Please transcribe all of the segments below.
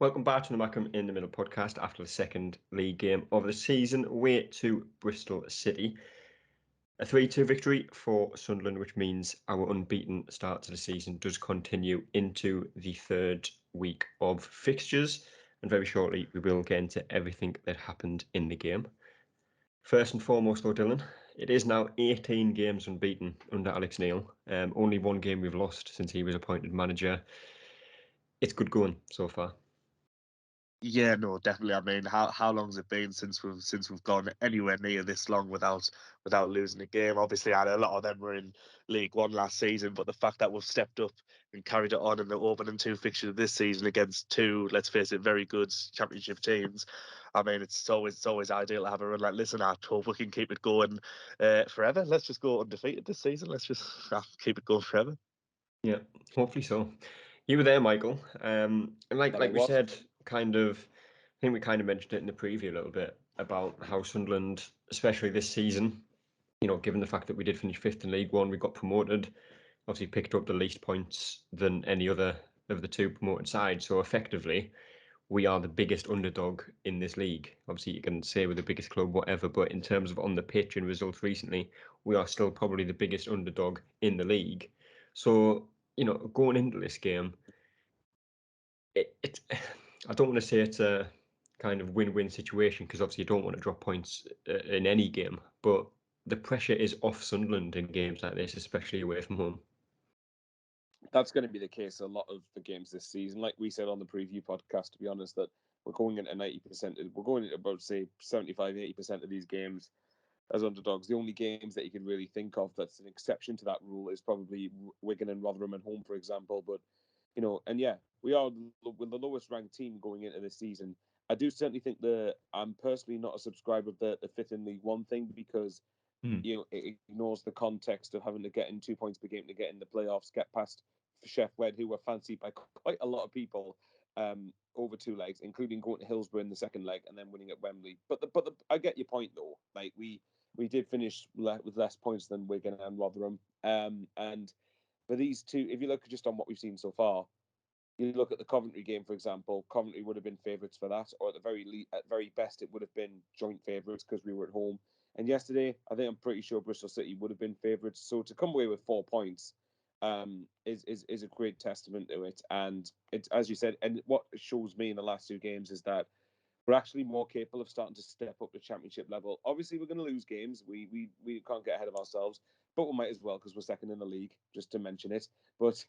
Welcome back to the Mackem in the Middle podcast after the second league game of the season, away to Bristol City. A 3-2 victory for Sunderland, which means our unbeaten start to the season does continue into the third week of fixtures. And very shortly, we will get into everything that happened in the game. First and foremost, though, Dylan, it is now 18 games unbeaten under Alex Neil. Only one game we've lost since he was appointed manager. It's good going so far. Yeah, no, definitely. I mean, how long's it been since we've gone anywhere near this long without losing a game? Obviously, a lot of them were in League One last season, but the fact that we've stepped up and carried it on in the opening two fixtures of this season against two, let's face it, very good Championship teams. I mean, it's always ideal to have a run like this, and I hope we can keep it going forever. Let's just go undefeated this season. Let's just keep it going forever. Yeah, hopefully so. You were there, Michael. And like we said, I think we kind of mentioned it in the preview a little bit about how Sunderland, especially this season, given the fact that we did finish fifth in League One, we got promoted, obviously picked up the least points than any other of the two promoted sides. So effectively, we are the biggest underdog in this league. Obviously, you can say we're the biggest club, whatever, but in terms of on the pitch and results recently, we are still probably the biggest underdog in the league. So, going into this game, I don't want to say it's a kind of win-win situation because obviously you don't want to drop points in any game, but the pressure is off Sunderland in games like this, especially away from home. That's going to be the case a lot of the games this season. Like we said on the preview podcast, to be honest, that we're going into 90%, we're going into about, say, 75, 80% of these games as underdogs. The only games that you can really think of that's an exception to that rule is probably Wigan and Rotherham at home, for example. But, and yeah, we are with the lowest ranked team going into this season. I do certainly think that I'm personally not a subscriber of the fifth in League One thing because, it ignores the context of having to get in 2 points per game to get in the playoffs, get past Chef Wed, who were fancied by quite a lot of people over two legs, including going to Hillsborough in the second leg and then winning at Wembley. But I get your point though. Like we did finish with less points than Wigan and Rotherham. And for these two, if you look just on what we've seen so far, you look at the Coventry game, for example. Coventry would have been favourites for that, or at very best, it would have been joint favourites because we were at home. And yesterday, I think I'm pretty sure Bristol City would have been favourites. So to come away with 4 points is a great testament to it. And it's, as you said, and what shows me in the last two games is that we're actually more capable of starting to step up to Championship level. Obviously, we're going to lose games. We can't get ahead of ourselves, but we might as well because we're second in the league, just to mention it. But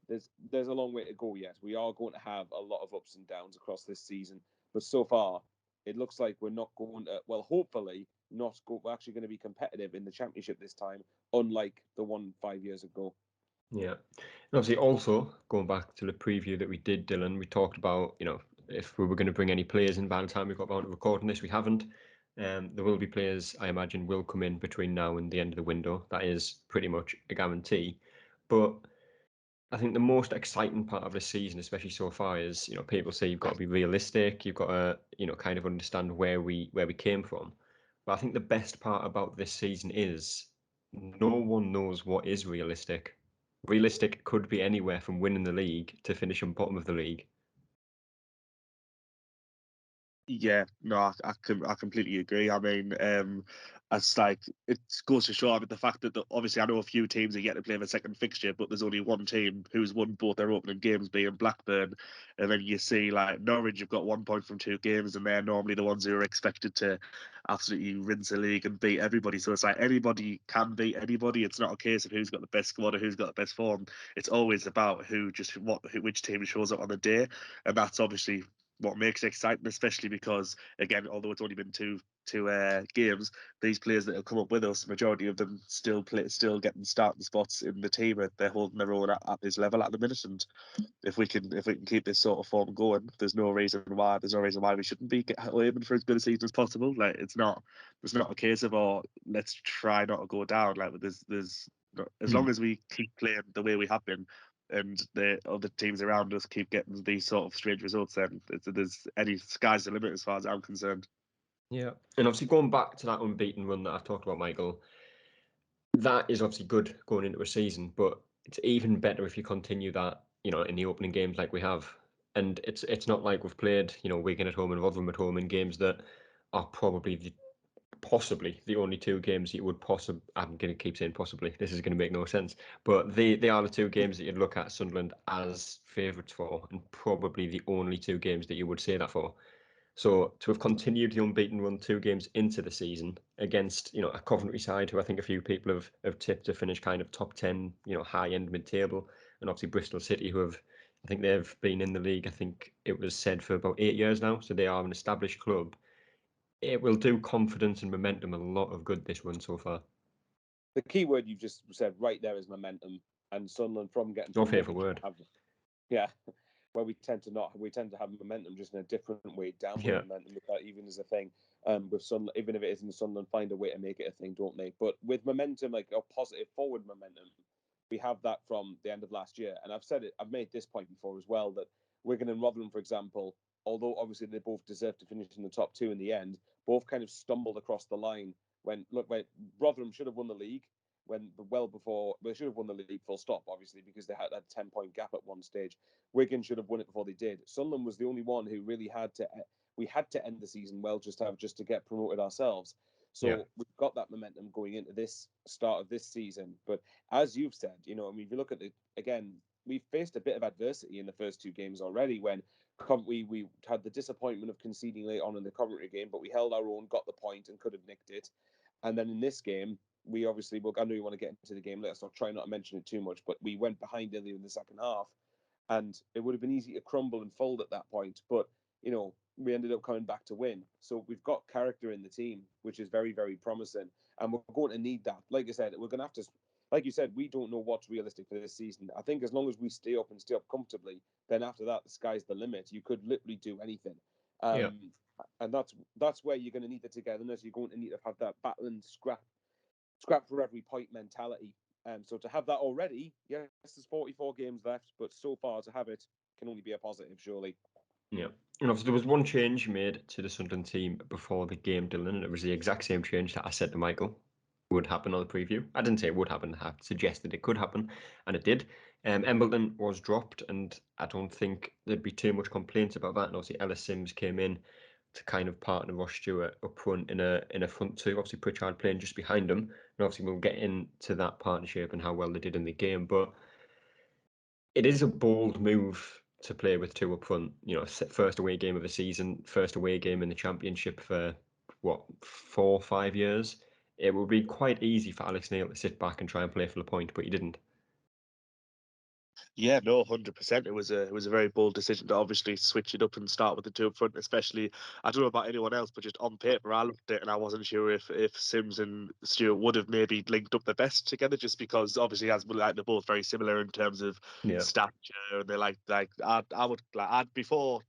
there's a long way to go yet. We are going to have a lot of ups and downs across this season, but so far it looks like we're not going to. Well, hopefully, we're actually going to be competitive in the Championship this time, unlike the one 5 years ago. Yeah. And obviously, also going back to the preview that we did, Dylan, we talked about, if we were going to bring any players in by the time we got around to recording this, we haven't. There will be players, I imagine, will come in between now and the end of the window. That is pretty much a guarantee. But I think the most exciting part of the season, especially so far, is, people say you've got to be realistic. You've got to, kind of understand where we came from. But I think the best part about this season is no one knows what is realistic. Realistic could be anywhere from winning the league to finishing bottom of the league. Yeah, no, I completely agree. I mean, it's like it goes to show. I mean, the fact that obviously I know a few teams are yet to play their second fixture, but there's only one team who's won both their opening games, being Blackburn. And then you see like Norwich have got 1 point from two games, and they're normally the ones who are expected to absolutely rinse the league and beat everybody. So it's like anybody can beat anybody. It's not a case of who's got the best squad or who's got the best form. It's always about which team shows up on the day, and that's obviously what makes it exciting, especially because, again, although it's only been two games, these players that have come up with us, majority of them still getting starting spots in the team. They're holding their own at this level at the minute, and if we can keep this sort of form going, there's no reason why we shouldn't be aiming for as good a season as possible. Like it's not a case of let's try not to go down. Like there's as long as we keep playing the way we have been, and the other teams around us keep getting these sort of strange results, then there's any sky's the limit as far as I'm concerned. Yeah, and obviously going back to that unbeaten run that I've talked about, Michael, that is obviously good going into a season, but it's even better if you continue that, in the opening games like we have. And it's not like we've played, Wigan at home and Rotherham at home in games that are probably possibly the only two games that you would possibly. I'm going to keep saying possibly. This is going to make no sense, but they are the two games that you'd look at Sunderland as favourites for, and probably the only two games that you would say that for. So to have continued the unbeaten run 2 games into the season against, a Coventry side who I think a few people have tipped to finish kind of top 10, high end mid table, and obviously Bristol City who have, I think they've been in the league, I think it was said, for about 8 years now, so they are an established club. It will do confidence and momentum a lot of good this run so far. The key word you've just said right there is momentum, and Sunderland from getting Your favourite word. Yeah, where we tend to have momentum just in a different way, downward momentum, if that even is a thing. With Sunderland, even if it isn't Sunderland, find a way to make it a thing, don't they? But with momentum, like a positive forward momentum, we have that from the end of last year. And I've made this point before as well, that Wigan and Rotherham, for example, although obviously they both deserve to finish in the top 2 in the end, both kind of stumbled across the line when Rotherham should have won the league they should have won the league full stop, obviously, because they had that 10-point gap at one stage. Wigan should have won it before they did. Sunderland was the only one who really had to end the season well just to get promoted ourselves. So we've got that momentum going into this start of this season. But as you've said, if you look at it again, we've faced a bit of adversity in the first 2 games already when we had the disappointment of conceding late on in the Coventry game, but we held our own, got the point, and could have nicked it. And then in this game, we obviously, I know you want to get into the game later, so I'll try not to mention it too much, but we went behind earlier in the second half, and it would have been easy to crumble and fold at that point. But, we ended up coming back to win. So we've got character in the team, which is very, very promising. And we're going to need that. Like I said, we're going to have to, like you said, we don't know what's realistic for this season. I think as long as we stay up comfortably, then after that, the sky's the limit. You could literally do anything. And that's where you're going to need the togetherness. You're going to need to have that battle and scrap for every point mentality. So to have that already, yes, there's 44 games left, but so far to have it can only be a positive, surely. Yeah. And obviously there was one change made to the Sunderland team before the game, Dylan, and it was the exact same change that I said to Michael would happen on the preview. I didn't say it would happen, I suggested it could happen, and it did. Embleton was dropped, and I don't think there'd be too much complaints about that. And obviously Ellis Sims came in to kind of partner Ross Stewart up front in a front 2. Obviously Pritchard playing just behind him, and obviously we'll get into that partnership and how well they did in the game. But it is a bold move to play with 2 up front. First away game of the season, first away game in the Championship for 4 or 5 years. It would be quite easy for Alex Neil to sit back and try and play for the point, but he didn't. Yeah, no, 100%. It was a very bold decision to obviously switch it up and start with the 2 up front. Especially, I don't know about anyone else, but just on paper, I looked at it and I wasn't sure if Sims and Stewart would have maybe linked up the best together, just because obviously they're both very similar in terms of stature, and they're before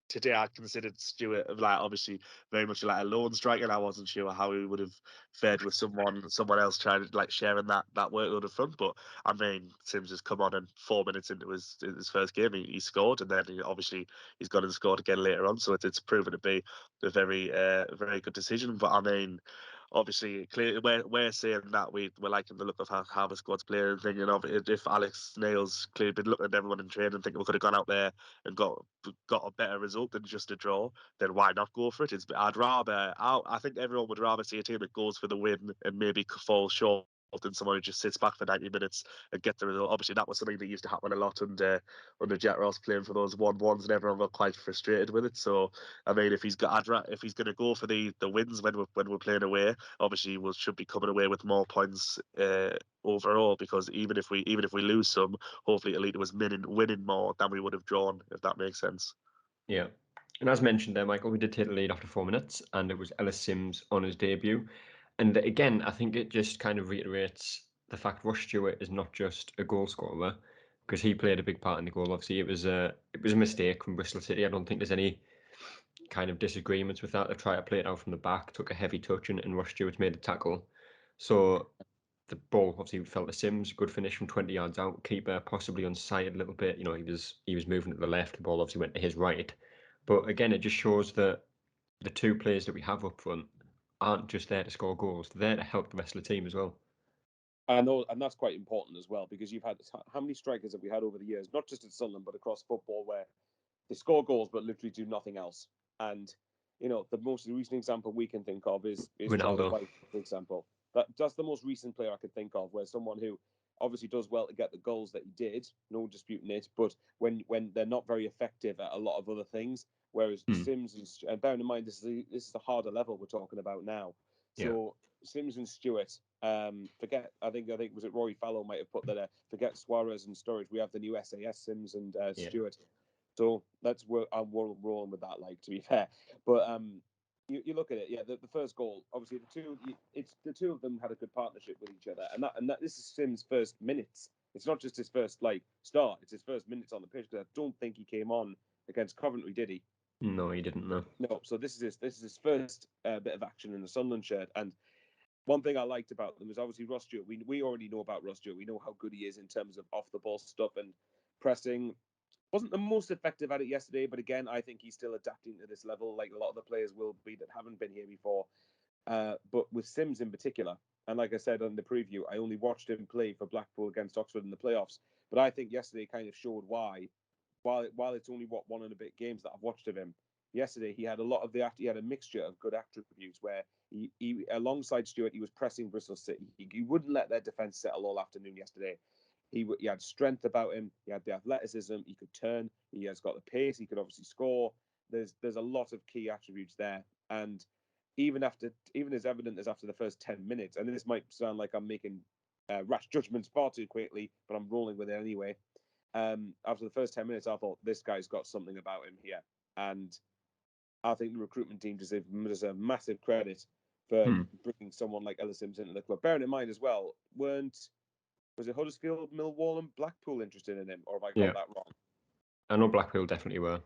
today I considered Stewart obviously very much like a lone striker, and I wasn't sure how he would have fared with someone else trying to sharing that workload up front. But I mean, Sims has come on, and 4 minutes into his first game he scored, and then he's gone and scored again later on. So it's proven to be a very very good decision. But I mean, obviously, clearly we're saying that we're liking the look of how the squad's playing and thinking of if Alex Nail's clearly been looking at everyone in training and thinking we could have gone out there and got a better result than just a draw, then why not go for it? I think everyone would rather see a team that goes for the win and maybe falls short than someone who just sits back for 90 minutes and get the result. Obviously, that was something that used to happen a lot under Jack Ross playing for those 1-1s, and everyone got quite frustrated with it. So, I mean, if he's going to go for the wins when we're playing away, obviously we should be coming away with more points overall, because even if we lose some, hopefully Elite was winning more than we would have drawn, if that makes sense. Yeah. And as mentioned there, Michael, we did take the lead after 4 minutes, and it was Ellis Sims on his debut. And again, I think it just kind of reiterates the fact Ross Stewart is not just a goal scorer, because he played a big part in the goal. Obviously, it was a mistake from Bristol City. I don't think there's any kind of disagreements with that. They tried to play it out from the back, took a heavy touch, and Ross Stewart made the tackle. So the ball obviously fell to Sims. Good finish from 20 yards out. Keeper possibly unsighted a little bit. He was moving to the left. The ball obviously went to his right. But again, it just shows that the 2 players that we have up front aren't just there to score goals. They're there to help the rest of the team as well. I know, and that's quite important as well, because you've had, how many strikers have we had over the years, not just at Sunderland, but across football, where They score goals, but literally do nothing else. And the most recent example we can think of is Charlie Ronaldo. White, for example. That's the most recent player I could think of, where someone who obviously does well to get the goals that he did, no disputing it, but when they're not very effective at a lot of other things, whereas Sims and bearing in mind this is a harder level we're talking about now. So Sims and Stewart, forget. I think was it Rory Fallow might have put that. Forget Suarez and Sturridge. We have the new SAS Sims and Stewart. So that's where I'm rolling with that. Like, to be fair, but you look at it. Yeah, the first goal. Obviously, the two of them had a good partnership with each other, and that this is Sims' first minutes. It's not just his first start. It's his first minutes on the pitch, because I don't think he came on against Coventry, did he? No, he didn't. No. So this is his first bit of action in the Sunderland shirt. And one thing I liked about them is obviously Ross Stewart. We already know about Ross Stewart. We know how good he is in terms of off the ball stuff and pressing. Wasn't the most effective at it yesterday, but again, I think he's still adapting to this level, like a lot of the players will be that haven't been here before. But with Sims in particular, and like I said on the preview, I only watched him play for Blackpool against Oxford in the playoffs. But I think yesterday kind of showed why, while it's only one and a bit games that I've watched of him, yesterday he had he had a mixture of good attributes where he alongside Stewart, he was pressing Bristol City. He wouldn't let their defence settle all afternoon yesterday. He had strength about him. He had the athleticism. He could turn. He has got the pace. He could obviously score. There's a lot of key attributes there. And even as evident as after the first 10 minutes, and this might sound like I'm making rash judgments far too quickly, but I'm rolling with it anyway. After the first 10 minutes, I thought this guy's got something about him here. And I think the recruitment team deserves massive credit for bringing someone like Ellis Sims into the club. Bearing in mind as well, was it Huddersfield, Millwall, and Blackpool interested in him, or have I got that wrong? I know Blackpool definitely were.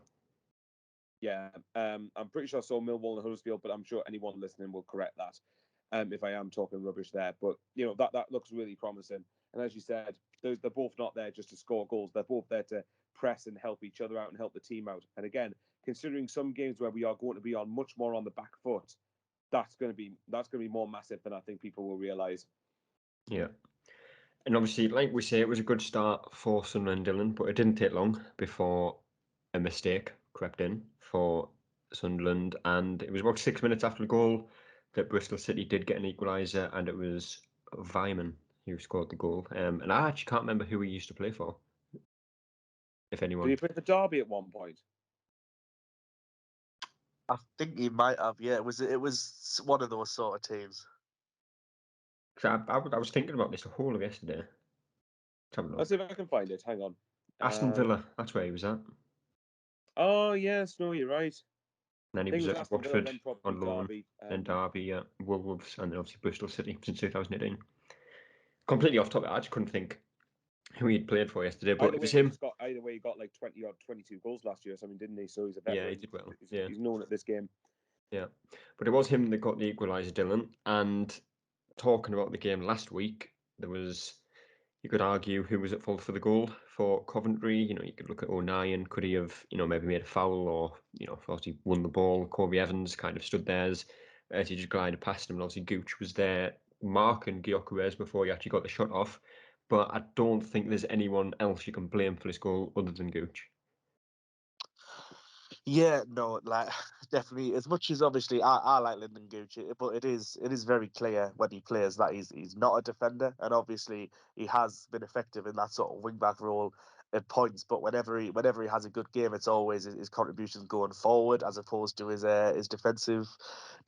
Yeah, I'm pretty sure I saw Millwall and Huddersfield, but I'm sure anyone listening will correct that if I am talking rubbish there. But that looks really promising. And as you said, they're both not there just to score goals. They're both there to press and help each other out and help the team out. And again, considering some games where we are going to be on much more on the back foot, that's going to be more massive than I think people will realise. Yeah. And obviously, like we say, it was a good start for Sunderland, Dylan, but it didn't take long before a mistake crept in for Sunderland. And it was about 6 minutes after the goal that Bristol City did get an equaliser, and it was Vyman who scored the goal. And I actually can't remember who he used to play for, if anyone. Did he play for Derby at one point? I think he might have. Yeah, it was one of those sort of teams. I was thinking about this the whole of yesterday. Let's see if I can find it. Hang on. Aston Villa, that's where he was at. Oh yes, no, you're right. And then he I think was it was at Aston Villa, Watford then probably on loan, Derby. then Derby, Wolves, and then obviously Bristol City since 2018. Completely off topic, I just couldn't think who he'd played for yesterday, but it was him. Either way, he got like 20 or 22 goals last year or something, didn't he? So he's a veteran. Yeah, he did well. He's known at this game. Yeah, but it was him that got the equaliser, Dylan. And talking about the game last week, you could argue who was at fault for the goal for Coventry. You could look at O'Nien. Could he have, maybe made a foul, or thought he won the ball? Corby Evans kind of stood there as he just glided past him, and obviously Gooch was there marking Gyökeres before he actually got the shot off. But I don't think there's anyone else you can blame for this goal other than Gooch. Yeah, no, like definitely. As much as obviously I like Lyndon Gooch, but it is very clear when he plays that he's not a defender, and obviously he has been effective in that sort of wing back role at points. But whenever he has a good game, it's always his contributions going forward as opposed to his defensive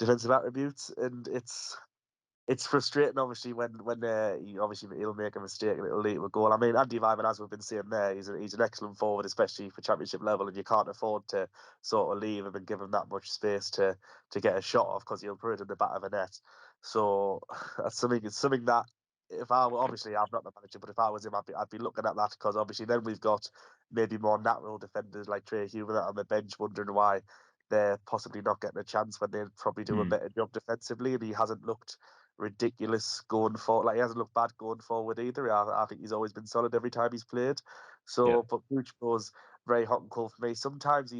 attributes, and it's frustrating, obviously, when he'll make a mistake and it'll lead to a goal. I mean, Andy Vyman, as we've been saying there, he's an excellent forward, especially for Championship level, and you can't afford to sort of leave him and give him that much space to get a shot off, because he'll put it in the back of a net. So that's something that, if I were, obviously I'm not the manager, but if I was him, I'd be looking at that, because obviously then we've got maybe more natural defenders like Trey Human on the bench wondering why they're possibly not getting a chance when they probably do a better job defensively, and he hasn't looked ridiculous going forward. Like, he hasn't looked bad going forward either. I think he's always been solid every time he's played. So, but Gooch was very hot and cold for me. Sometimes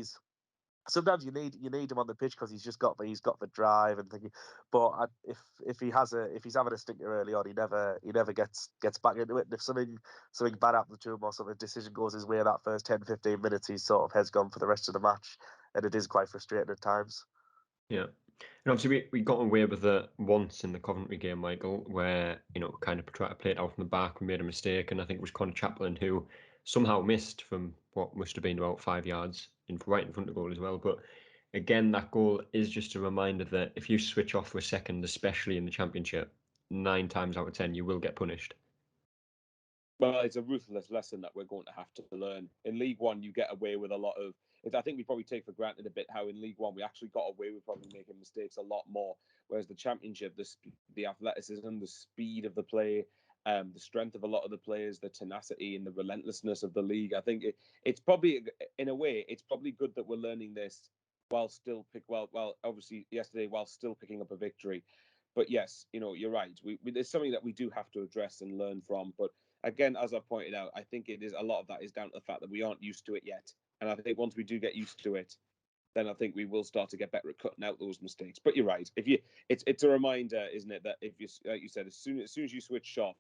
sometimes you need him on the pitch because he's got the drive and thinking. But if he's having a stinker early on, he never gets back into it. And if something bad happens to him or something decision goes his way that first 10, 15 minutes, he's sort of head's gone for the rest of the match, and it is quite frustrating at times. Yeah. And obviously we got away with it once in the Coventry game, Michael, where, kind of tried to play it out from the back. We made a mistake, and I think it was Connor Chaplin who somehow missed from what must have been about 5 yards right in front of goal as well. But again, that goal is just a reminder that if you switch off for a second, especially in the Championship, 9 times out of 10 you will get punished. Well, it's a ruthless lesson that we're going to have to learn. In League One, you get away with a lot of. I think we probably take for granted a bit how in League One we actually got away with probably making mistakes a lot more. Whereas the Championship, the athleticism, the speed of the play, the strength of a lot of the players, the tenacity and the relentlessness of the league. I think it's probably, in a way, it's probably good that we're learning this while still obviously yesterday while still picking up a victory. But yes, you're right. There's something that we do have to address and learn from. But again, as I pointed out, I think it is a lot of that is down to the fact that we aren't used to it yet. And I think once we do get used to it, then I think we will start to get better at cutting out those mistakes. But you're right. It's a reminder, isn't it, that if you, like you said, as soon as you switch off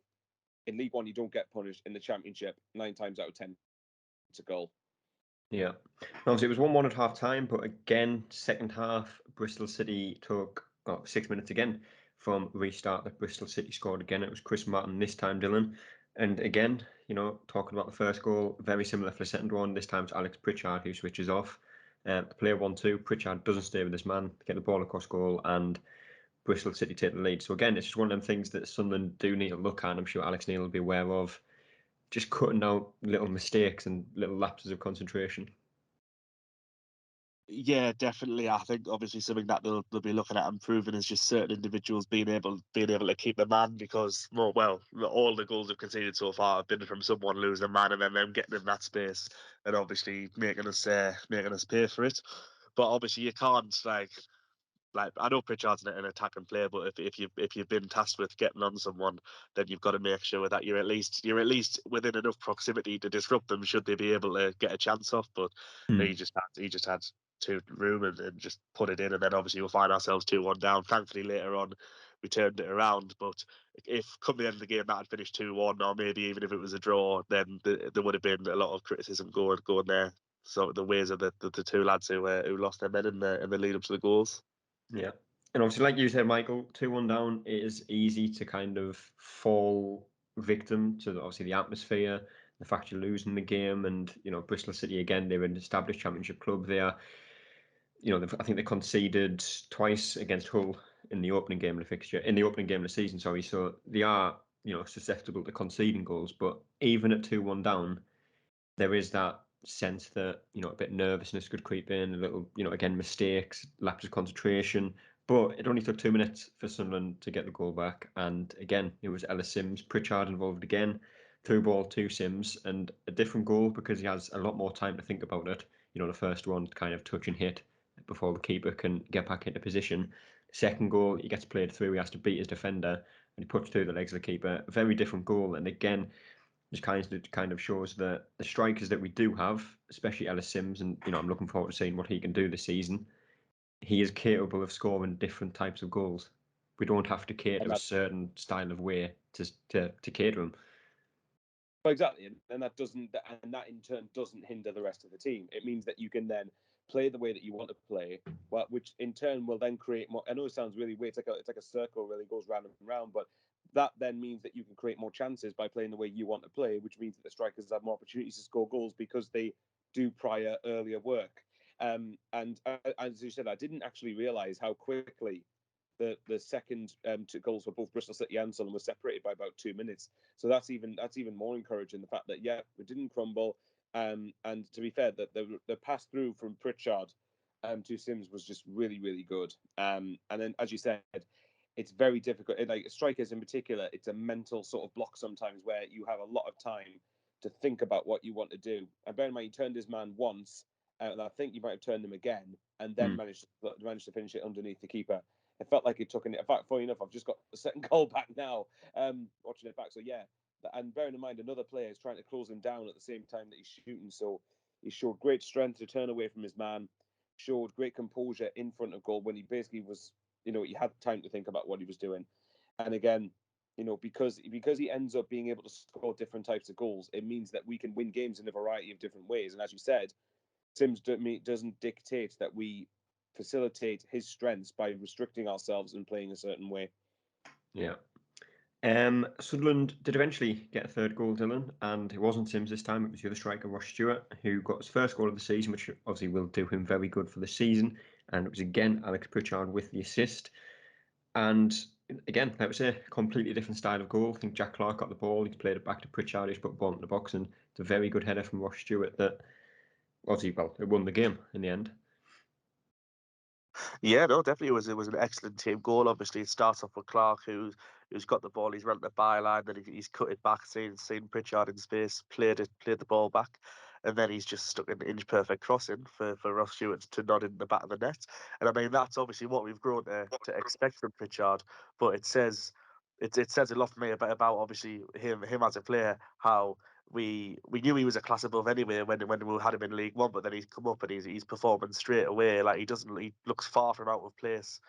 in League One, you don't get punished. In the Championship, 9 times out of 10, it's a goal. Yeah. Obviously, it was 1-1 at half time, but again, second half, Bristol City took 6 minutes again from restart that Bristol City scored again. It was Chris Martin this time, Dylan. And again, talking about the first goal, very similar for the second one. This time it's Alex Pritchard who switches off. The player 1-2, Pritchard doesn't stay with this man, get the ball across goal, and Bristol City take the lead. So again, it's just one of them things that Sunderland do need to look at. I'm sure Alex Neil will be aware of. Just cutting out little mistakes and little lapses of concentration. Yeah, definitely. I think obviously something that they'll be looking at improving is just certain individuals being able to keep the man, because all the goals we've conceded so far have been from someone losing a man and then them getting in that space and obviously making us pay for it. But obviously you can't like I know Pritchard's an attacking player, but if you've been tasked with getting on someone, then you've got to make sure that you're at least within enough proximity to disrupt them should they be able to get a chance off. But he just had too room and just put it in, and then obviously we'll find ourselves 2-1 down. Thankfully later on we turned it around, but if come the end of the game that had finished 2-1, or maybe even if it was a draw, then there would have been a lot of criticism going there. So the ways of the two lads who lost their men in the lead up to the goals. Yeah. And obviously, like you said, Michael, 2-1 down, it is easy to kind of fall victim to obviously the atmosphere, the fact you're losing the game. And, Bristol City, again, they're an established Championship club. They are, I think they conceded twice against Hull in the opening game of the season, sorry. So they are, susceptible to conceding goals. But even at 2-1 down, there is that sense that, a bit nervousness could creep in, a little, again, mistakes, lapse of concentration. But it only took 2 minutes for Sunderland to get the goal back. And again, it was Ellis Sims, Pritchard involved again, through ball to Sims, and a different goal because he has a lot more time to think about it. The first one kind of touch and hit before the keeper can get back into position. Second goal, he gets played through, he has to beat his defender, and he puts through the legs of the keeper. A very different goal. And again, just kind of shows that the strikers that we do have, especially Ellis Sims, and I'm looking forward to seeing what he can do this season. He is capable of scoring different types of goals. We don't have to cater a certain style of way to cater him. Well, exactly, and that in turn doesn't hinder the rest of the team. It means that you can then play the way that you want to play, which in turn will then create more. I know it sounds really weird. It's like a circle, really goes round and round, but that then means that you can create more chances by playing the way you want to play, which means that the strikers have more opportunities to score goals because they do prior earlier work. And as you said, I didn't actually realise how quickly the second two goals for both Bristol City and Sunderland were separated by about 2 minutes. So that's even more encouraging. The fact that we didn't crumble, and to be fair, that the pass through from Pritchard to Sims was just really, really good. And then, as you said, it's very difficult. Like strikers in particular, it's a mental sort of block sometimes where you have a lot of time to think about what you want to do. And bear in mind, he turned his man once, and I think you might have turned him again, and then managed to finish it underneath the keeper. It felt like it took an. In fact, funny enough, I've just got the second goal back now, watching it back. So yeah, and bearing in mind another player is trying to close him down at the same time that he's shooting. So he showed great strength to turn away from his man, showed great composure in front of goal when he basically was, he had time to think about what he was doing. And again, because he ends up being able to score different types of goals, it means that we can win games in a variety of different ways. And as you said, Sims doesn't dictate that we facilitate his strengths by restricting ourselves and playing a certain way. Yeah. Sunderland did eventually get a third goal, Dylan, and it wasn't Sims this time. It was the other striker, Ross Stewart, who got his first goal of the season, which obviously will do him very good for the season. And it was again Alex Pritchard with the assist. And again, like I say, completely different style of goal. I think Jack Clark got the ball. He's played it back to Pritchard. He's put the ball in the box, and it's a very good header from Ross Stewart that obviously, well, it won the game in the end. Yeah, no, definitely it was an excellent team goal. Obviously, it starts off with Clark, who's got the ball. He's run the byline, then he's cut it back, seen Pritchard in space, played the ball back, and then he's just stuck an inch perfect crossing for Ross Stewart to nod in the back of the net. And I mean, that's obviously what we've grown to expect from Pritchard. But it says a lot for me about obviously him as a player, how we knew he was a class above anyway when we had him in League One, but then he's come up and he's performing straight away. Like he looks far from out of place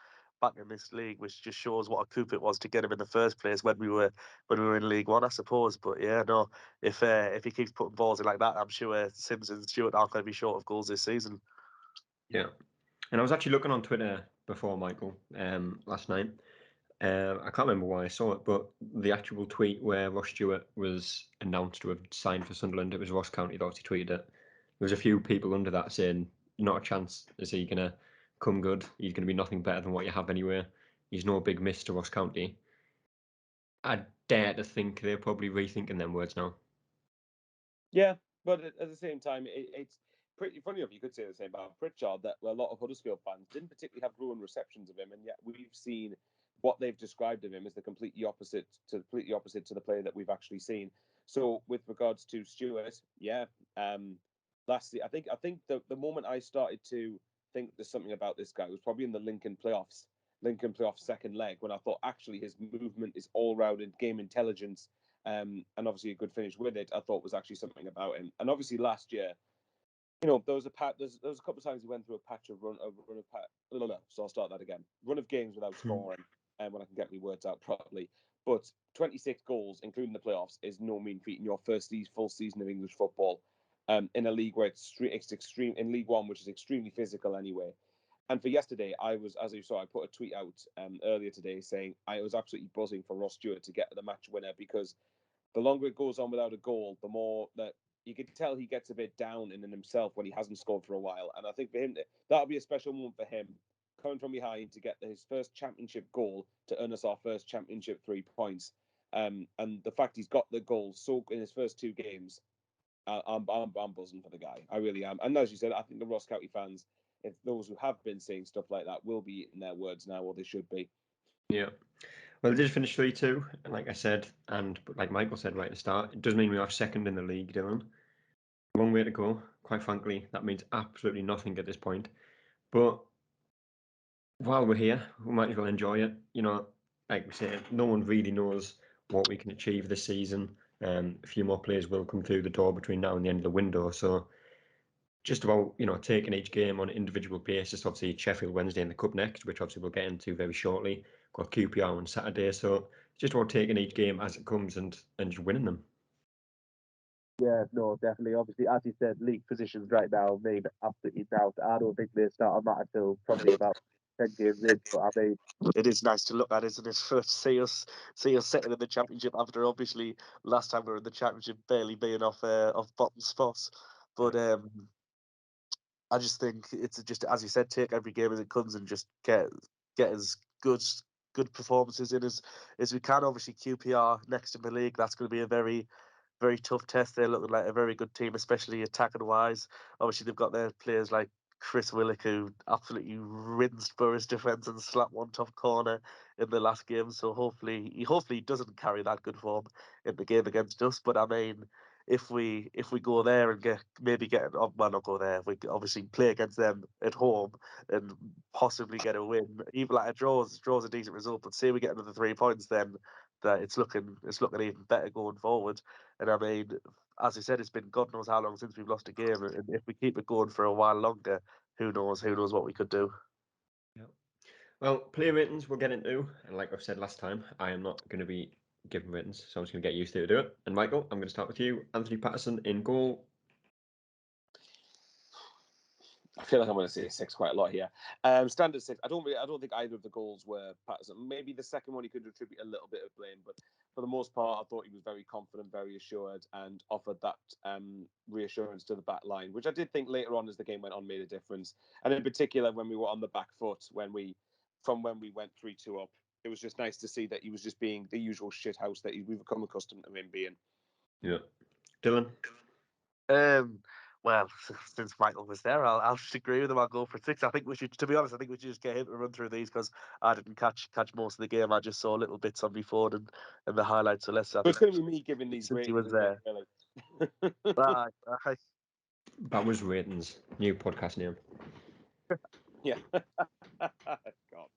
back in this league, which just shows what a coup it was to get him in the first place when we were in League One, I suppose. But yeah, no, if he keeps putting balls in like that, I'm sure Sims and Stewart aren't going to be short of goals this season. Yeah, and I was actually looking on Twitter before Michael last night. I can't remember why I saw it, but the actual tweet where Ross Stewart was announced to have signed for Sunderland, it was Ross County that obviously tweeted it. There was a few people under that saying, not a chance. Is he going to come good? He's going to be nothing better than what you have anyway. He's no big miss to Ross County. I dare to think they're probably rethinking them words now. Yeah, but at the same time, it's pretty funny enough. You could say the same about Pritchard, that a lot of Huddersfield fans didn't particularly have glowing receptions of him, and yet we've seen what they've described of him as the completely opposite to the player that we've actually seen. So, with regards to Stewart, yeah, lastly, I think the moment I started to think there's something about this guy was probably in the Lincoln playoffs second leg, when I thought actually his movement, is all-rounded game intelligence, and obviously a good finish with it, I thought was actually something about him. And obviously last year, there was a couple of times he went through a patch of so I'll start that again. Run of games without scoring, and when I can get my words out properly. But 26 goals, including the playoffs, is no mean feat in your first full season of English football, in a league where it's extreme, in League One, which is extremely physical anyway. And for yesterday, I was, as you saw, I put a tweet out earlier today saying I was absolutely buzzing for Ross Stewart to get the match winner, because the longer it goes on without a goal, the more that you can tell he gets a bit down in himself when he hasn't scored for a while. And I think for him, that'll be a special moment for him, coming from behind to get his first championship goal to earn us our first championship 3 points. And the fact he's got the goal so in his first two games, I'm buzzing for the guy. I really am. And as you said, I think the Ross County fans, if those who have been saying stuff like that, will be eating their words now, or they should be. Yeah. Well, they did finish 3-2, and like I said, and like Michael said right at the start, it does mean we are second in the league, Dylan. Long way to go. Quite frankly, that means absolutely nothing at this point. But while we're here, we might as well enjoy it. Like we said, no one really knows what we can achieve this season. A few more players will come through the door between now and the end of the window. So just about, taking each game on an individual basis. Obviously, Sheffield Wednesday in the Cup next, which obviously we'll get into very shortly. Got QPR on Saturday. So just about taking each game as it comes and just winning them. Yeah, no, definitely. Obviously, as you said, league positions right now mean absolutely doubt. I don't think they start on that until probably about 10 games in. But I mean, it is nice to look at, isn't it? For see us second in the championship after obviously last time we were in the championship barely being off bottom spots. But I just think it's just, as you said, take every game as it comes and just get as good performances in as we can. Obviously, QPR next in the league, that's going to be a very tough test. They're looking like a very good team, especially attacking wise. Obviously, they've got their players like Chris Willock, who absolutely rinsed Borough's defence and slapped one top corner in the last game. So hopefully he doesn't carry that good form in the game against us. But I mean, if we go there and well, not go there, if we obviously play against them at home and possibly get a win, even like a draw's a decent result. But say we get another 3 points, then that it's looking even better going forward. And I mean, as I said, it's been God knows how long since we've lost a game. And if we keep it going for a while longer, who knows? Who knows what we could do? Yeah. Well, player ratings we'll get into, and like I've said last time, I am not going to be giving ratings, so I'm just going to get used to do it. And Michael, I'm going to start with you. Anthony Patterson in goal. I feel like I'm going to say 6 quite a lot here. Standard 6. I don't think either of the goals were Patterson. Maybe the second one he could attribute a little bit of blame, but for the most part, I thought he was very confident, very assured, and offered that reassurance to the back line, which I did think later on as the game went on made a difference. And in particular, when we were on the back foot, when we went 3-2 up, it was just nice to see that he was just being the usual shithouse that we've become accustomed to him being. Yeah. Dylan? Well, since Michael was there, I'll just agree with him. I'll go for 6. I think we should, to be honest, just get him to run through these because I didn't catch most of the game. I just saw little bits on my phone and the highlights. So let's. It's going to be me giving these since he ratings. was there. Really. Aye. That was ratings. New podcast name. Yeah. God.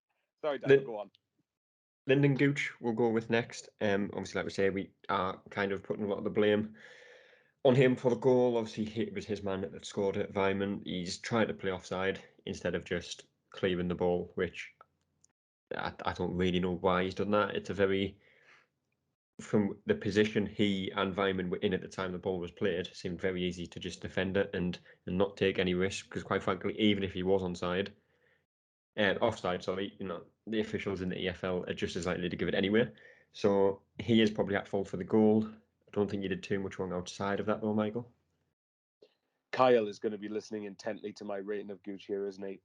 Sorry, Dan, go on. Lyndon Gooch we'll go with next. Obviously, like we say, we are kind of putting a lot of the blame on him for the goal. Obviously, it was his man that scored it, Vyman. He's trying to play offside instead of just clearing the ball, which I don't really know why he's done that. It's a very, from the position he and Vyman were in at the time the ball was played, it seemed very easy to just defend it and not take any risk. Because quite frankly, even if he was offside, sorry, the officials in the EFL are just as likely to give it anyway. So he is probably at fault for the goal. I don't think he did too much wrong outside of that, though, Michael. Kyle is going to be listening intently to my rating of Gooch here, isn't he?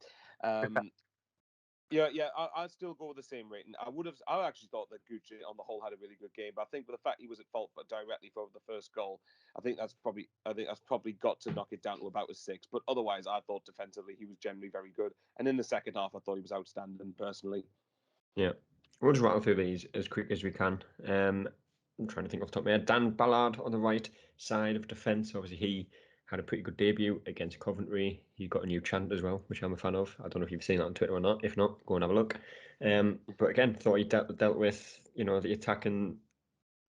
Yeah. I'd still go with the same rating. I actually thought that Gooch on the whole had a really good game, but I think with the fact he was at fault but directly for the first goal, I think that's probably got to knock it down to about a 6. But otherwise, I thought defensively he was generally very good, and in the second half, I thought he was outstanding personally. Yeah, we'll just rattle through these as quick as we can. I'm trying to think off the top of my head. Dan Ballard on the right side of defence. Obviously, he had a pretty good debut against Coventry. He got a new chant as well, which I'm a fan of. I don't know if you've seen that on Twitter or not. If not, go and have a look. But again, thought he dealt with the attacking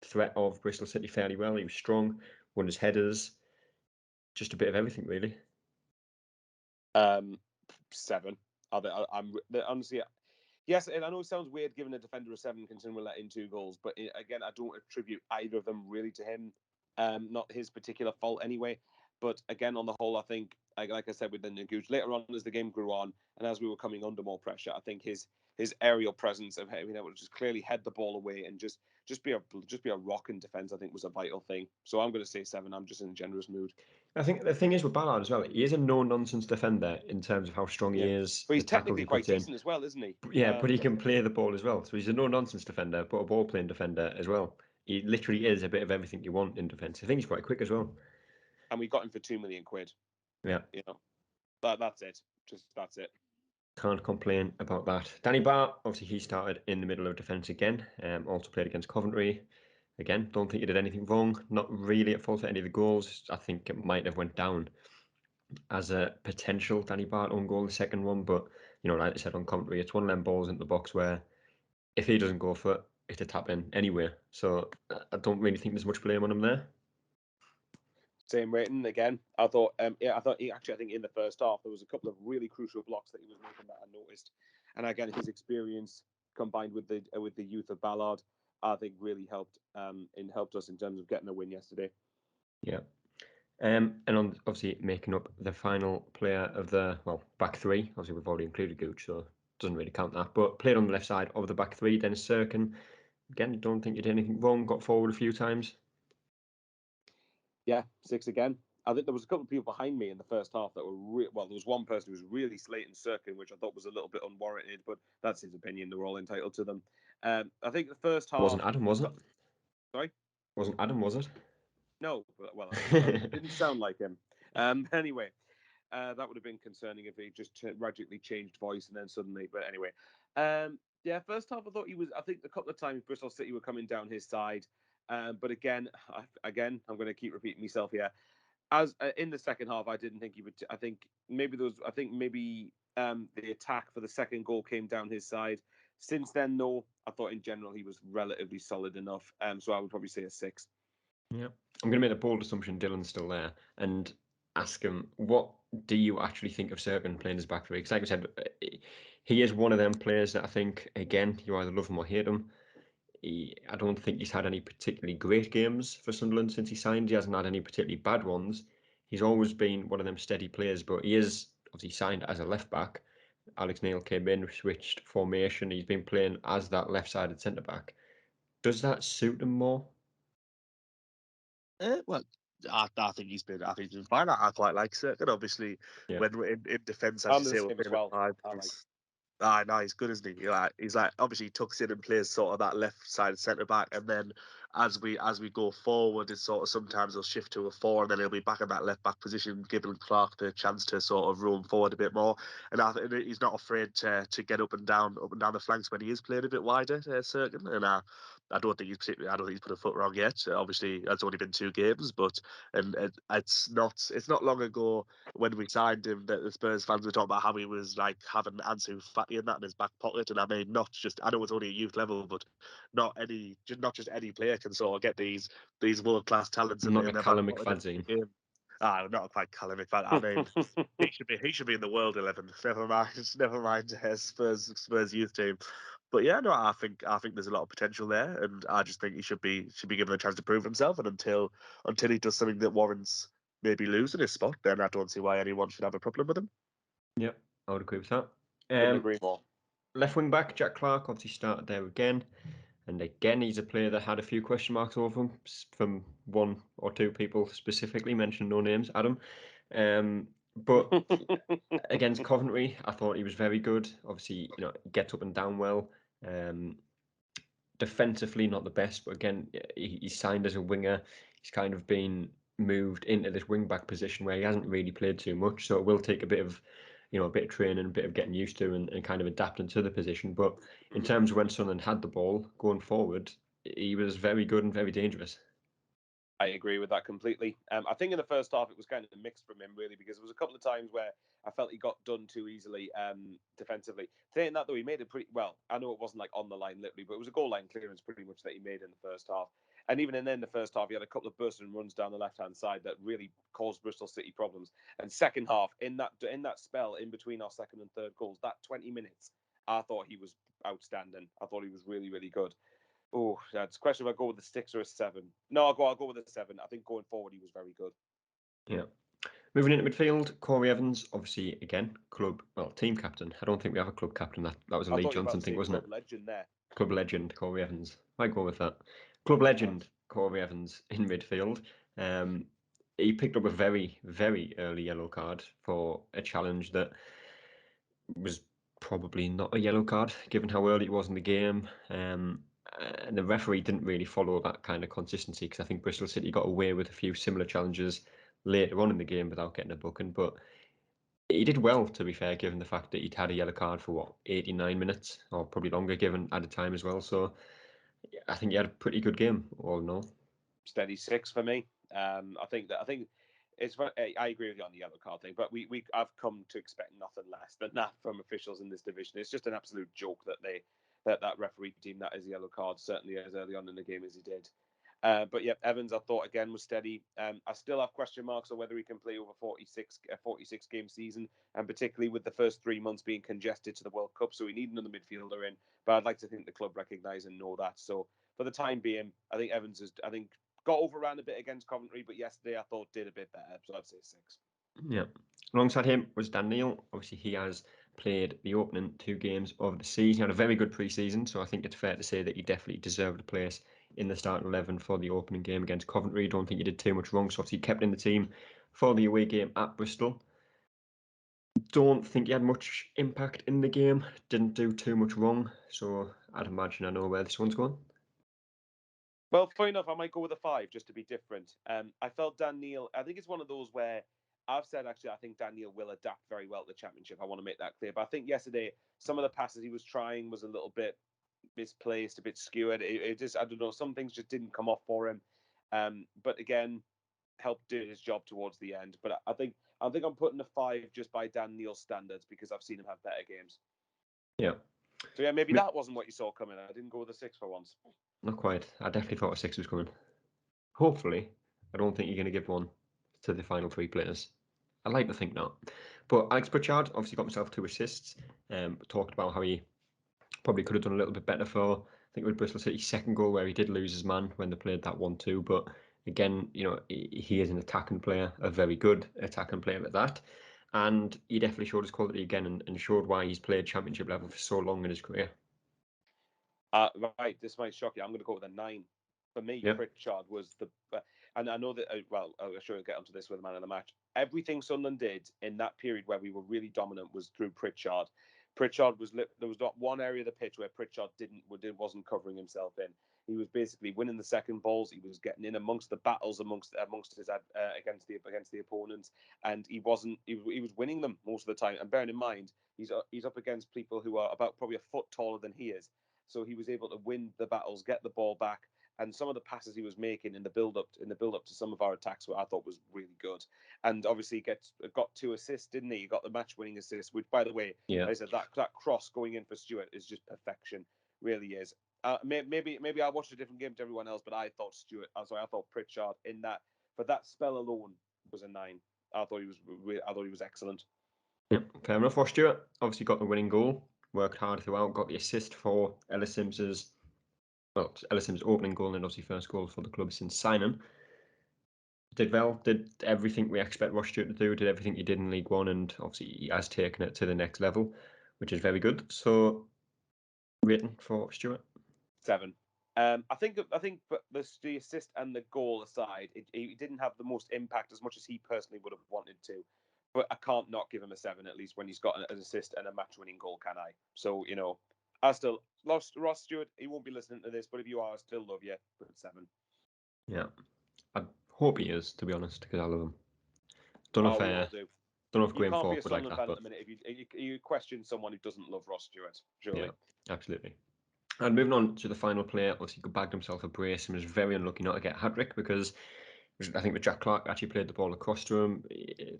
threat of Bristol City fairly well. He was strong, won his headers, just a bit of everything really. 7. I'm honestly. Yes, and I know it sounds weird giving a defender a 7 considering we're letting 2 goals, but again, I don't attribute either of them really to him. Not his particular fault anyway. But again, on the whole, I think, like I said with Lyndon Gooch, later on as the game grew on and as we were coming under more pressure, I think his aerial presence of being able to just clearly head the ball away and just be a rock in defence, I think was a vital thing. So I'm going to say 7. I'm just in a generous mood. I think the thing is with Ballard as well, he is a no-nonsense defender in terms of how strong he is. But he's the tackles technically he quite puts in. decent as well, isn't he? Yeah, but he can play the ball as well. So he's a no-nonsense defender, but a ball-playing defender as well. He literally is a bit of everything you want in defence. I think he's quite quick as well. And we got him for £2 million. Yeah. That's it. That's it. Can't complain about that. Danny Barr, obviously he started in the middle of defence again. Also played against Coventry. Again, don't think he did anything wrong. Not really at fault for any of the goals. I think it might have went down as a potential Danny Barr own goal, the second one. But, like I said on Coventry, it's one of them balls into the box where if he doesn't go for it, it's a tap in anyway. So I don't really think there's much blame on him there. Same rating again. I thought, I think in the first half there was a couple of really crucial blocks that he was making that I noticed, and again his experience combined with the youth of Ballard, I think really helped us in terms of getting a win yesterday. Yeah. And obviously making up the final player of the back three. Obviously we've already included Gooch, so it doesn't really count that. But played on the left side of the back three. Dennis Serkin. Again, don't think you did anything wrong. Got forward a few times. Yeah, 6 again. I think there was a couple of people behind me in the first half that were there was one person who was really slating Serkin, which I thought was a little bit unwarranted, but that's his opinion. They're all entitled to them. I think the first half Wasn't Adam, was it? Sorry? Wasn't Adam, was it? No, well, it didn't sound like him. Anyway, that would have been concerning if he just radically changed voice and then suddenly. But anyway, first half I thought he was. I think a couple of times Bristol City were coming down his side, but again, I'm going to keep repeating myself here. As in the second half, I didn't think he would. I think maybe the attack for the second goal came down his side. Since then, no, I thought in general he was relatively solid enough. So I would probably say a 6. Yeah, I'm going to make the bold assumption Dylan's still there, and ask him, what do you actually think of Serkin playing his back three? Because like I said, he is one of them players that I think, again, you either love him or hate him. I don't think he's had any particularly great games for Sunderland since he signed. He hasn't had any particularly bad ones. He's always been one of them steady players, but he is obviously signed as a left back. Alex Neil came in, switched formation. He's been playing as that left-sided centre back. Does that suit him more? Well, I think he's been. I think he's been fine. I quite like Circuit. Obviously, Yeah. when we're in defence, as I'm you the say, we're same as playing well. at I five. like. No, he's good, isn't he? He's like obviously he tucks in and plays sort of that left side centre back, and then as we go forward, it's sort of sometimes he'll shift to a four, and then he'll be back in that left back position, giving Clark the chance to sort of roam forward a bit more. And I think he's not afraid to get up and down the flanks when he is playing a bit wider, Cirkin. And I don't think he's put a foot wrong yet. Obviously, it's only been 2 games, but it's not long ago when we signed him that the Spurs fans were talking about how he was like having Ansu Fati and that in his back pocket. And I mean, not just, I know it's only at youth level, but not just any player can sort of get these world class talents in Not a their back Callum pocket McFadzean. every game. Not quite Callum McFadden. I mean, he should be in the world 11. Never mind Spurs youth team. But yeah, no, I think there's a lot of potential there, and I just think he should be given a chance to prove himself. And until he does something that warrants maybe losing his spot, then I don't see why anyone should have a problem with him. Yep, I would agree with that. Couldn't agree more. Left wing back, Jack Clark, obviously started there again. And again, he's a player that had a few question marks over him from one or two people specifically, mentioned no names, Adam. But against Coventry, I thought he was very good. Obviously, gets up and down well. Defensively, not the best, but again, he's signed as a winger. He's kind of been moved into this wing back position where he hasn't really played too much. So it will take a bit of training, a bit of getting used to and kind of adapting to the position. But in terms of when Sunderland had the ball going forward, he was very good and very dangerous. I agree with that completely. I think in the first half it was kind of mixed from him, really, because there was a couple of times where I felt he got done too easily defensively. Saying that, though, he made it pretty well. I know it wasn't like on the line, literally, but it was a goal line clearance pretty much that he made in the first half. And even in the first half, he had a couple of bursts and runs down the left-hand side that really caused Bristol City problems. And second half, in that spell in between our second and third goals, that 20 minutes, I thought he was outstanding. I thought he was really, really good. Oh, it's a question if I go with the 6 or a 7. No, I'll go with the 7. I think going forward he was very good. Yeah. Moving into midfield, Corey Evans, obviously again team captain. I don't think we have a club captain. That was a Lee Johnson thing, wasn't it? Legend there. Club legend Corey Evans. Might go with that. Club legend Corey Evans in midfield. He picked up a very, very early yellow card for a challenge that was probably not a yellow card, given how early it was in the game. And the referee didn't really follow that kind of consistency because I think Bristol City got away with a few similar challenges later on in the game without getting a booking. But he did well, to be fair, given the fact that he'd had a yellow card for 89 minutes, or probably longer, given added time as well. So I think he had a pretty good game, all in all. Steady 6 for me. I think it's. I agree with you on the yellow card thing, but I've come to expect nothing less than that from officials in this division. It's just an absolute joke that that referee deemed that as a yellow card, certainly as early on in the game as he did. But yeah, Evans, I thought again was steady. I still have question marks on whether he can play over 46 game season, and particularly with the first 3 months being congested to the World Cup. So we need another midfielder in, but I'd like to think the club recognise and know that. So for the time being, I think Evans got overran a bit against Coventry, but yesterday I thought did a bit better. So I'd say 6. Yeah. Alongside him was Dan Neil. Obviously, he has played the opening 2 games of the season. He had a very good pre-season, so I think it's fair to say that he definitely deserved a place in the starting 11 for the opening game against Coventry. Don't think he did too much wrong, so obviously he kept in the team for the away game at Bristol. Don't think he had much impact in the game. Didn't do too much wrong, so I'd imagine I know where this one's going. Well, fair enough. I might go with a 5 just to be different. I felt Dan Neil, I think it's one of those where I've said actually I think Dan Neil will adapt very well to the Championship. I want to make that clear. But I think yesterday some of the passes he was trying was a little bit misplaced, a bit skewered. It just, I don't know, some things just didn't come off for him. But again, helped do his job towards the end. But I think I'm putting a 5 just by Dan Neil's standards because I've seen him have better games. Yeah. So yeah, maybe that wasn't what you saw coming. I didn't go with a 6 for once. Not quite. I definitely thought a 6 was coming. Hopefully. I don't think you're going to give one to the final 3 players. I like to think not. But Alex Pritchard obviously got himself 2 assists. Talked about how he probably could have done a little bit better for, I think, with Bristol City's second goal, where he did lose his man when they played that 1-2. But again, he is an attacking player, a very good attacking player at that. And he definitely showed his quality again and showed why he's played championship level for so long in his career. Right, this might shock you. I'm going to go with a 9. For me, Yep. Pritchard was and I know that, well, I'm sure we'll get onto this with the man of the match. Everything Sunderland did in that period where we were really dominant was through Pritchard. Pritchard there was not one area of the pitch where Pritchard wasn't covering himself in. He was basically winning the second balls. He was getting in amongst the battles amongst his against the opponents, and he was winning them most of the time. And bearing in mind, he's up against people who are about probably a foot taller than he is. So he was able to win the battles, get the ball back, and some of the passes he was making in the build up to some of our attacks, I thought was really good. And obviously, got 2 assists, didn't he? He got the match-winning assist, which, by the way, Yeah. like I said, that cross going in for Stewart is just perfection, really is. Maybe I watched a different game to everyone else, but I thought I thought Pritchard in that for that spell alone was a 9. I thought he was excellent. Yeah, fair enough. For Stewart, obviously got the winning goal, worked hard throughout, got the assist for Ellis Sims's opening goal and obviously first goal for the club since signing. Did well, did everything we expect Ross Stewart to do, did everything he did in League One, and obviously he has taken it to the next level, which is very good. So, rating for Stewart? 7. I think the assist and the goal aside, it didn't have the most impact as much as he personally would have wanted to. But I can't not give him a 7 at least when he's got an assist and a match-winning goal, can I? So I still lost Ross Stewart. He won't be listening to this, but if you are, I still love you. But 7. Yeah, I hope he is, to be honest, because I love him. Don't know we all do. Don't know if You Graham can't be Falk a would like Sunderland that, fan at but the minute if you question someone who doesn't love Ross Stewart. Surely. yeah, absolutely. And moving on to the final player, obviously he bagged himself a brace and was very unlucky not to get a hat-trick because I think that Jack Clark actually played the ball across to him.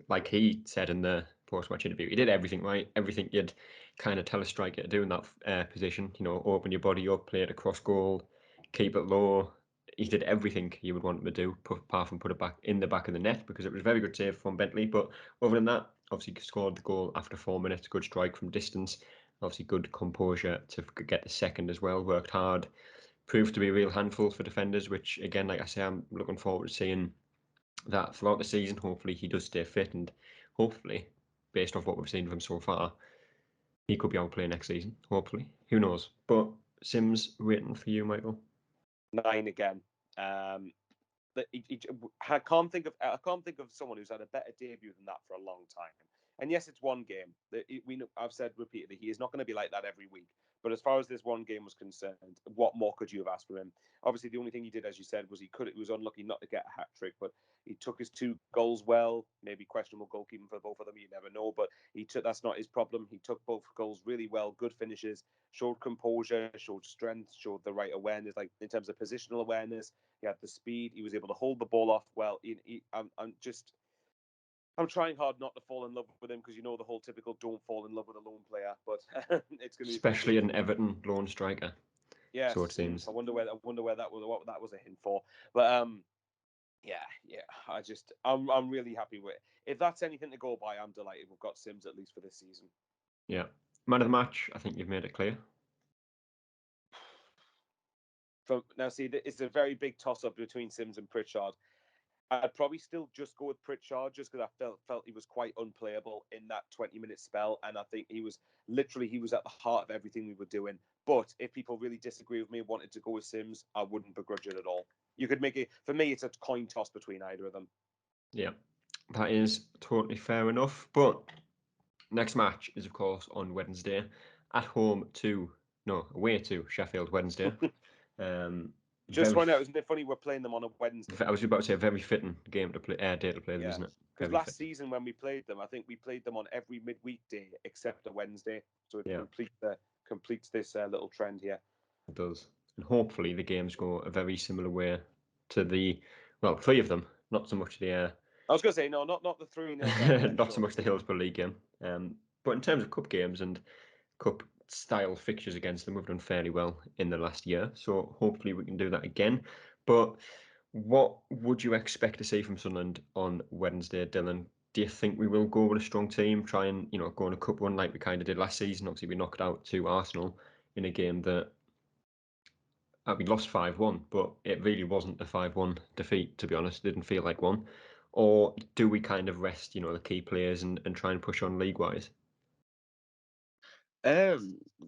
Like he said in the post-match interview, he did everything right, everything you'd kind of tell a striker to do in that position. Open your body up, play it across goal, keep it low. He did everything you would want him to do, apart from put it back in the back of the net, because it was a very good save from Bentley. But other than that, obviously scored the goal after 4 minutes, good strike from distance, obviously good composure to get the second as well, worked hard. Proved to be a real handful for defenders, which again, like I say, I'm looking forward to seeing that throughout the season. Hopefully he does stay fit, and hopefully, based off what we've seen of him so far, he could be out playing next season. Hopefully, who knows? But Sims, rating for you, Michael? 9 again. I can't think of someone who's had a better debut than that for a long time. And yes, it's one game. I've said repeatedly, he is not going to be like that every week. But as far as this one game was concerned, what more could you have asked for him? Obviously, the only thing he did, as you said, was he was unlucky not to get a hat trick, but he took his 2 goals well. Maybe questionable goalkeeping for both of them, you never know. But that's not his problem. He took both goals really well, good finishes, showed composure, showed strength, showed the right awareness, like in terms of positional awareness. He had the speed. He was able to hold the ball off well. I'm trying hard not to fall in love with him because the whole typical don't fall in love with a lone player, but it's going to be especially an Everton lone striker. Yes, so it seems. I wonder where that was, what that was a hint for. But yeah. I'm really happy with it. If that's anything to go by, I'm delighted we've got Sims at least for this season. Yeah, man of the match. I think you've made it clear. Now, see, it's a very big toss-up between Sims and Pritchard. I'd probably still just go with Pritchard just because I felt he was quite unplayable in that 20-minute spell, and I think he was at the heart of everything we were doing. But if people really disagree with me and wanted to go with Sims, I wouldn't begrudge it at all. You could make it, for me, it's a coin toss between either of them. Yeah, that is totally fair enough. But next match is, of course, on Wednesday, away to Sheffield Wednesday. Just find out, isn't it funny we're playing them on a Wednesday? I was about to say a very fitting game to play, day to play them, isn't it? Because last season when we played them, I think we played them on every midweek day except a Wednesday. So it completes this little trend here. It does. And hopefully the games go a very similar way to 3 of them. Not so much the... I was going to say, no, not the 3-0. not so much the Hillsborough League game. But in terms of cup games and cup style fixtures against them, we've done fairly well in the last year. So hopefully we can do that again. But what would you expect to see from Sunderland on Wednesday, Dylan? do you think we will go with a strong team, try and go on a cup run like we kind of did last season? Obviously, we knocked out to Arsenal in a game that we lost 5-1, but it really wasn't a 5-1 defeat, to be honest. It didn't feel like one. Or do we kind of rest, the key players and try and push on league-wise?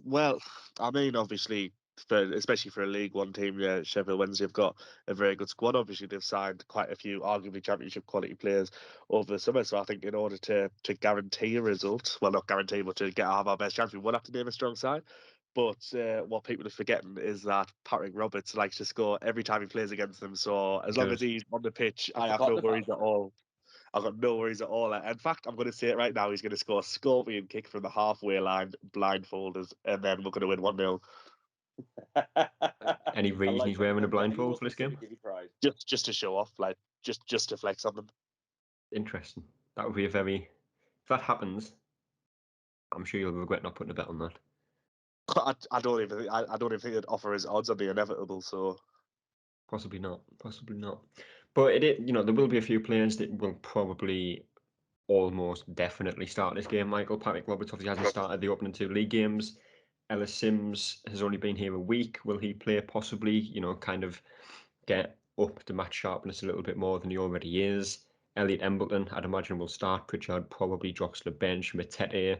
Well, I mean, obviously, especially for a League One team, yeah, Sheffield Wednesday have got a very good squad. Obviously, they've signed quite a few arguably Championship quality players over the summer. So I think in order to guarantee a result, well, not guarantee, but to have our best chance, we would have to name a strong side. But what people are forgetting is that Patrick Roberts likes to score every time he plays against them. So as long as he's on the pitch, I have no worries at all. I've got no worries at all. In fact, I'm going to say it right now. He's going to score a scorpion kick from the halfway line, blindfolded, and then we're going to win 1-0. Any reason he's wearing a blindfold for this game? Just to show off, like just to flex on them. Interesting. That would be if that happens, I'm sure you'll regret not putting a bet on that. I don't even think it'd offer his odds on the inevitable. So possibly not. But there will be a few players that will probably almost definitely start this game. Michael Patrick Roberts obviously hasn't started the opening 2 league games. Ellis Sims has only been here a week. Will he play? Possibly. Kind of get up to match sharpness a little bit more than he already is. Elliot Embleton, I'd imagine, will start. Pritchard probably drops to the bench. Matete,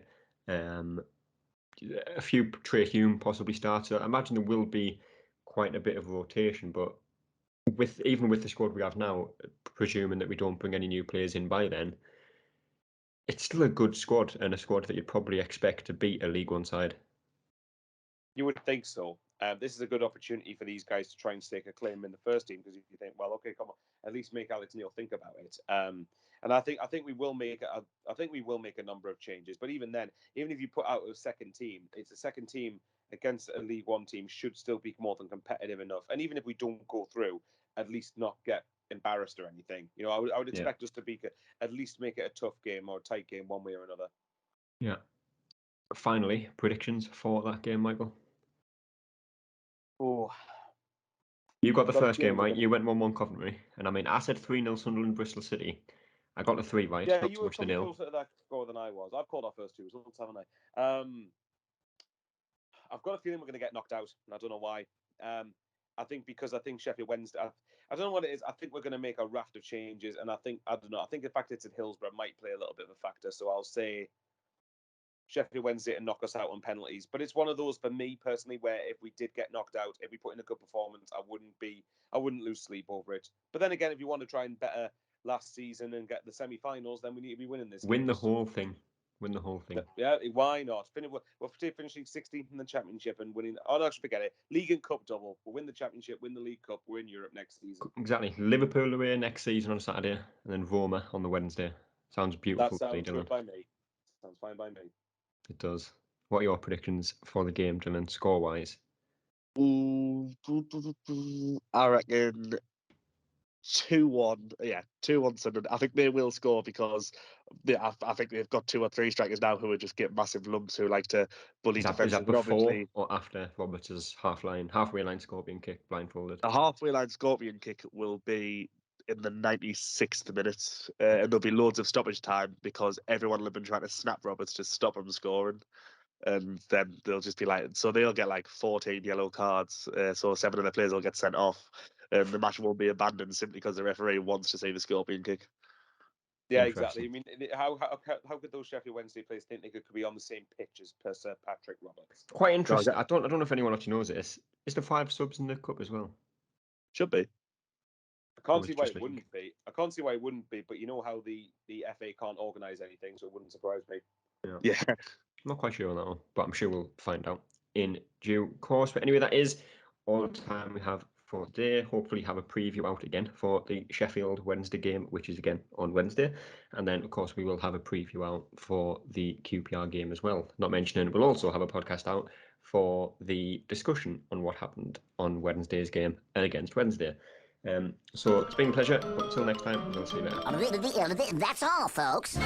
a few Trey Hume possibly start. So I imagine there will be quite a bit of rotation, but even with the squad we have now, presuming that we don't bring any new players in by then, it's still a good squad and a squad that you'd probably expect to beat a League One side. You would think so. This is a good opportunity for these guys to try and stake a claim in the first team, because if you think, well, okay, come on, at least make Alex Neil think about it. And I think we will make a number of changes. But even then, even if you put out a second team, it's a second team against a League One team should still be more than competitive enough. And even if we don't go through, at least not get embarrassed or anything. I would expect us to at least make it a tough game or a tight game one way or another. Yeah. Finally, predictions for that game, Michael. Oh, you got the first game right. You went 1-1 Coventry, and I said 3-0 Sunderland, Bristol City. I got the 3 right. Yeah, not you so were much the probably 0. closer to that score than I was. I've called our first 2 results, haven't I? I've got a feeling we're going to get knocked out, and I don't know why. I think Sheffield Wednesday. I don't know what it is. I think we're going to make a raft of changes, and I think the fact it's at Hillsborough might play a little bit of a factor. So I'll say Sheffield Wednesday to knock us out on penalties. But it's one of those for me personally where if we did get knocked out, if we put in a good performance, I wouldn't lose sleep over it. But then again, if you want to try and better last season and get the semi-finals, then we need to be winning this. Win the whole thing. Yeah, why not? We're finishing 16th in the Championship and winning. Oh no, forget it. League and Cup double. We'll win the Championship, win the League Cup. We're in Europe next season. Exactly. Liverpool away next season on Saturday, and then Roma on the Wednesday. Sounds beautiful. That sounds good by me. Sounds fine by me. It does. What are your predictions for the game, Dylan, score-wise? I reckon 2-1. Yeah, 2-1 Sunderland. I think they will score because I think they've got 2 or 3 strikers now who are just get massive lumps who like to bully defenses. Is that before or after Roberts' halfway line scorpion kick blindfolded? The halfway line scorpion kick will be in the 96th minute, and there'll be loads of stoppage time because everyone will have been trying to snap Roberts to stop him scoring. And then they'll just be they'll get 14 yellow cards. So 7 of their players will get sent off. And the match won't be abandoned simply because the referee wants to see the scorpion kick. Yeah, exactly. I mean, how could those Sheffield Wednesday players think they could be on the same pitch as Sir Patrick Roberts? Quite interesting. I don't know if anyone actually knows this. Is there 5 subs in the cup as well? Should be. I can't see why it wouldn't be. But you know how the FA can't organise anything, so it wouldn't surprise me. Yeah. I'm not quite sure on that one, but I'm sure we'll find out in due course. But anyway, that is all the time we have for today. Hopefully have a preview out again for the Sheffield Wednesday game, which is again on Wednesday. And then, of course, we will have a preview out for the QPR game as well. Not mentioning, we'll also have a podcast out for the discussion on what happened on Wednesday's game against Wednesday. So it's been a pleasure, but until next time, we'll see you later. That's all, folks.